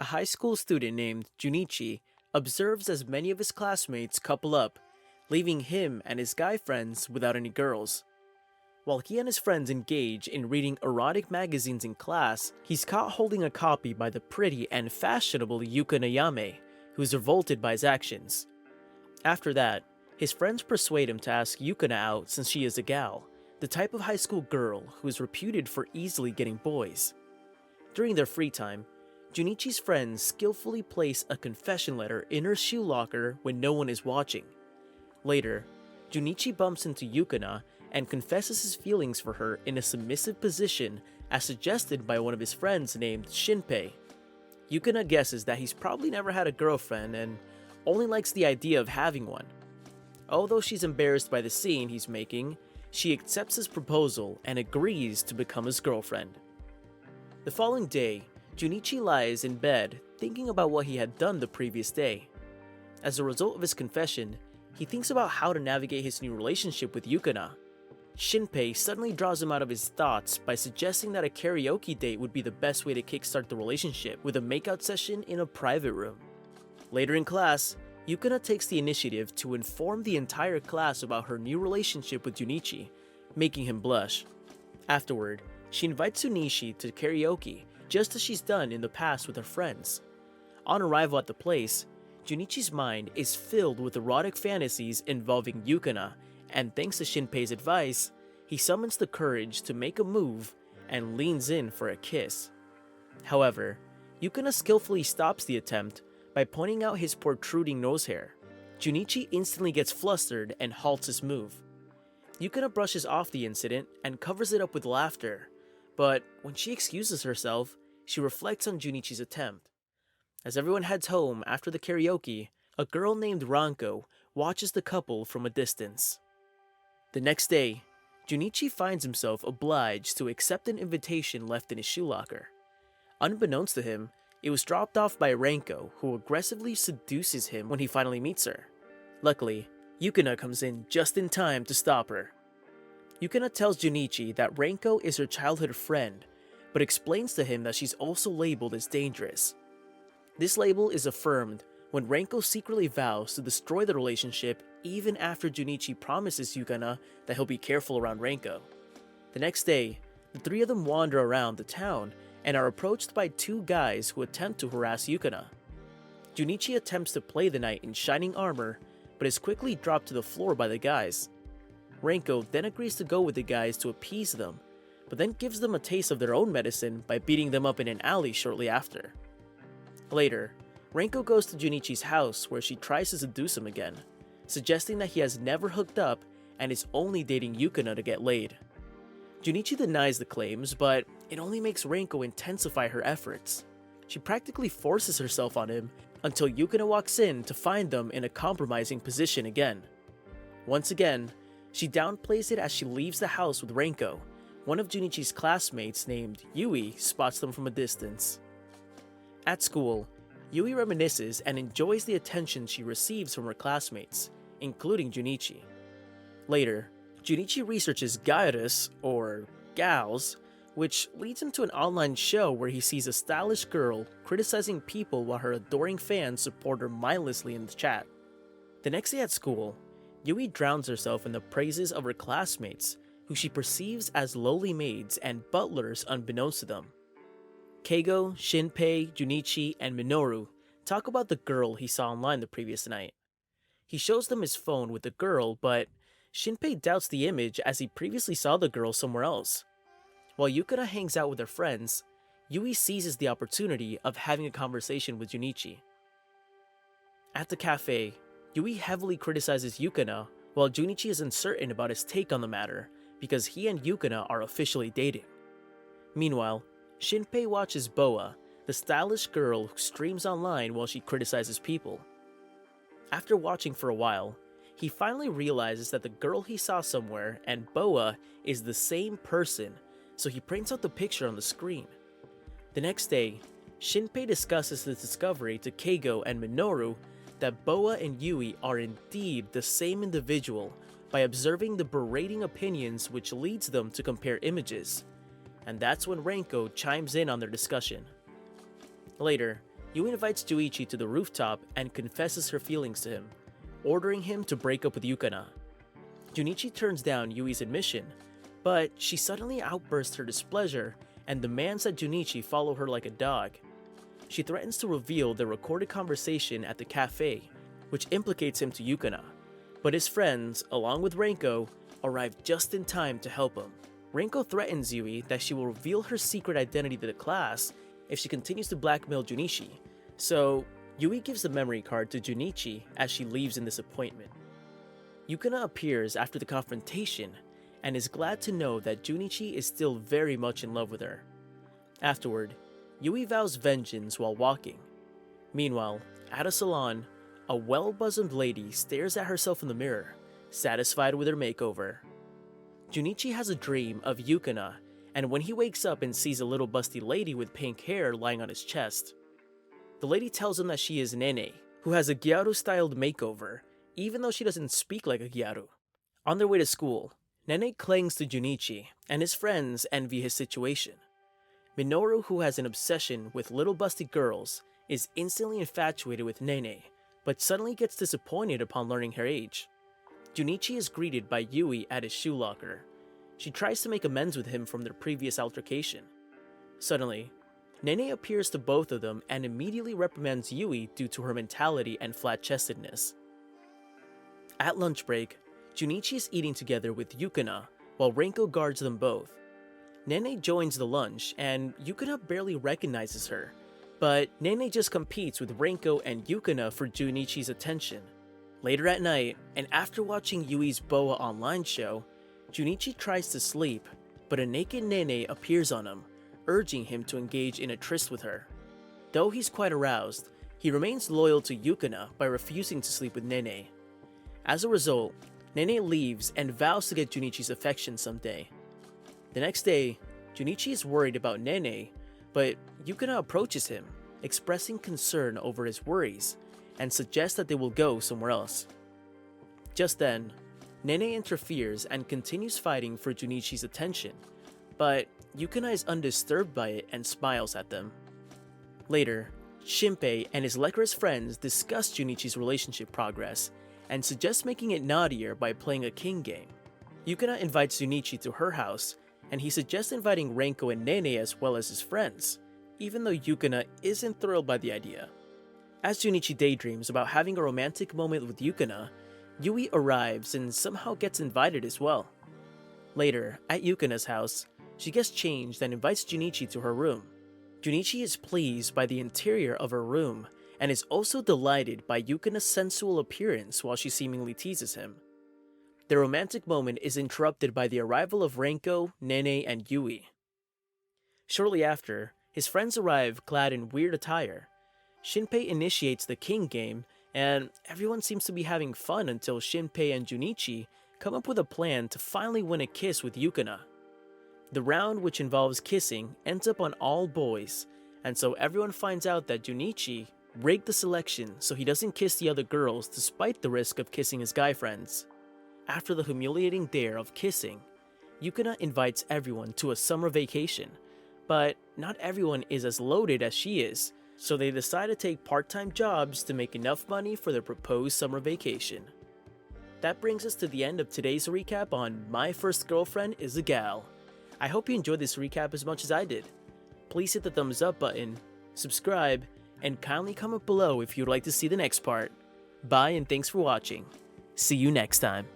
A high school student named Junichi observes as many of his classmates couple up, leaving him and his guy friends without any girls. While he and his friends engage in reading erotic magazines in class, he's caught holding a copy by the pretty and fashionable Yukana, who's revolted by his actions. After that, his friends persuade him to ask Yukana out since she is a gal, the type of high school girl who is reputed for easily getting boys. During their free time, Junichi's friends skillfully place a confession letter in her shoe locker when no one is watching. Later, Junichi bumps into Yukana and confesses his feelings for her in a submissive position as suggested by one of his friends named Shinpei. Yukana guesses that he's probably never had a girlfriend and only likes the idea of having one. Although she's embarrassed by the scene he's making, she accepts his proposal and agrees to become his girlfriend. The following day, Junichi lies in bed thinking about what he had done the previous day. As a result of his confession, he thinks about how to navigate his new relationship with Yukana. Shinpei suddenly draws him out of his thoughts by suggesting that a karaoke date would be the best way to kickstart the relationship with a makeout session in a private room. Later in class, Yukana takes the initiative to inform the entire class about her new relationship with Junichi, making him blush. Afterward, she invites Junichi to karaoke, just as she's done in the past with her friends. On arrival at the place, Junichi's mind is filled with erotic fantasies involving Yukana, and thanks to Shinpei's advice, he summons the courage to make a move and leans in for a kiss. However, Yukana skillfully stops the attempt by pointing out his protruding nose hair. Junichi instantly gets flustered and halts his move. Yukana brushes off the incident and covers it up with laughter, but when she excuses herself, she reflects on Junichi's attempt. As everyone heads home after the karaoke, a girl named Ranko watches the couple from a distance. The next day, Junichi finds himself obliged to accept an invitation left in his shoe locker. Unbeknownst to him, it was dropped off by Ranko, who aggressively seduces him when he finally meets her. Luckily, Yukana comes in just in time to stop her. Yukana tells Junichi that Ranko is her childhood friend, but explains to him that she's also labeled as dangerous. This label is affirmed when Ranko secretly vows to destroy the relationship even after Junichi promises Yukana that he'll be careful around Ranko. The next day, the three of them wander around the town and are approached by two guys who attempt to harass Yukana. Junichi attempts to play the knight in shining armor, but is quickly dropped to the floor by the guys. Ranko then agrees to go with the guys to appease them, but then gives them a taste of their own medicine by beating them up in an alley shortly after. Later, Ranko goes to Junichi's house where she tries to seduce him again, suggesting that he has never hooked up and is only dating Yukana to get laid. Junichi denies the claims, but it only makes Ranko intensify her efforts. She practically forces herself on him until Yukana walks in to find them in a compromising position again. Once again, she downplays it as she leaves the house with Ranko. One of Junichi's classmates named Yui spots them from a distance. At school, Yui reminisces and enjoys the attention she receives from her classmates, including Junichi. Later, Junichi researches gairas, or gals, which leads him to an online show where he sees a stylish girl criticizing people while her adoring fans support her mindlessly in the chat. The next day at school, Yui drowns herself in the praises of her classmates, who she perceives as lowly maids and butlers unbeknownst to them. Keigo, Shinpei, Junichi, and Minoru talk about the girl he saw online the previous night. He shows them his phone with the girl, but Shinpei doubts the image as he previously saw the girl somewhere else. While Yukana hangs out with her friends, Yui seizes the opportunity of having a conversation with Junichi. At the cafe, Yui heavily criticizes Yukana while Junichi is uncertain about his take on the matter because he and Yukana are officially dating. Meanwhile, Shinpei watches Boa, the stylish girl who streams online while she criticizes people. After watching for a while, he finally realizes that the girl he saw somewhere and Boa is the same person, so he prints out the picture on the screen. The next day, Shinpei discusses his discovery to Keigo and Minoru that Boa and Yui are indeed the same individual by observing the berating opinions which leads them to compare images. And that's when Ranko chimes in on their discussion. Later, Yui invites Junichi to the rooftop and confesses her feelings to him, ordering him to break up with Yukana. Junichi turns down Yui's admission, but she suddenly outbursts her displeasure and demands that Junichi follow her like a dog. She threatens to reveal their recorded conversation at the cafe, which implicates him to Yukana, but his friends, along with Renko, arrive just in time to help him. Renko threatens Yui that she will reveal her secret identity to the class if she continues to blackmail Junichi, so Yui gives the memory card to Junichi as she leaves in disappointment. Yukana appears after the confrontation and is glad to know that Junichi is still very much in love with her. Afterward, Yui vows vengeance while walking. Meanwhile, at a salon, a well-bosomed lady stares at herself in the mirror, satisfied with her makeover. Junichi has a dream of Yukana, and when he wakes up and sees a little busty lady with pink hair lying on his chest, the lady tells him that she is Nene, who has a Gyaru-styled makeover, even though she doesn't speak like a Gyaru. On their way to school, Nene clings to Junichi, and his friends envy his situation. Minoru, who has an obsession with little busty girls, is instantly infatuated with Nene, but suddenly gets disappointed upon learning her age. Junichi is greeted by Yui at his shoe locker. She tries to make amends with him from their previous altercation. Suddenly, Nene appears to both of them and immediately reprimands Yui due to her mentality and flat-chestedness. At lunch break, Junichi is eating together with Yukana, while Renko guards them both. Nene joins the lunch, and Yukana barely recognizes her, but Nene just competes with Renko and Yukana for Junichi's attention. Later at night, and after watching Yui's Boa online show, Junichi tries to sleep, but a naked Nene appears on him, urging him to engage in a tryst with her. Though he's quite aroused, he remains loyal to Yukana by refusing to sleep with Nene. As a result, Nene leaves and vows to get Junichi's affection someday. The next day, Junichi is worried about Nene, but Yukana approaches him, expressing concern over his worries, and suggests that they will go somewhere else. Just then, Nene interferes and continues fighting for Junichi's attention, but Yukana is undisturbed by it and smiles at them. Later, Shinpei and his lecherous friends discuss Junichi's relationship progress and suggest making it naughtier by playing a king game. Yukana invites Junichi to her house, and he suggests inviting Renko and Nene as well as his friends, even though Yukana isn't thrilled by the idea. As Junichi daydreams about having a romantic moment with Yukana, Yui arrives and somehow gets invited as well. Later, at Yukana's house, she gets changed and invites Junichi to her room. Junichi is pleased by the interior of her room and is also delighted by Yukana's sensual appearance while she seemingly teases him. The romantic moment is interrupted by the arrival of Renko, Nene, and Yui. Shortly after, his friends arrive clad in weird attire. Shinpei initiates the king game, and everyone seems to be having fun until Shinpei and Junichi come up with a plan to finally win a kiss with Yukana. The round, which involves kissing, ends up on all boys, and so everyone finds out that Junichi rigged the selection so he doesn't kiss the other girls despite the risk of kissing his guy friends. After the humiliating dare of kissing, Yukana invites everyone to a summer vacation, but not everyone is as loaded as she is, so they decide to take part-time jobs to make enough money for their proposed summer vacation. That brings us to the end of today's recap on My First Girlfriend is a Gal. I hope you enjoyed this recap as much as I did. Please hit the thumbs up button, subscribe, and kindly comment below if you'd like to see the next part. Bye and thanks for watching. See you next time.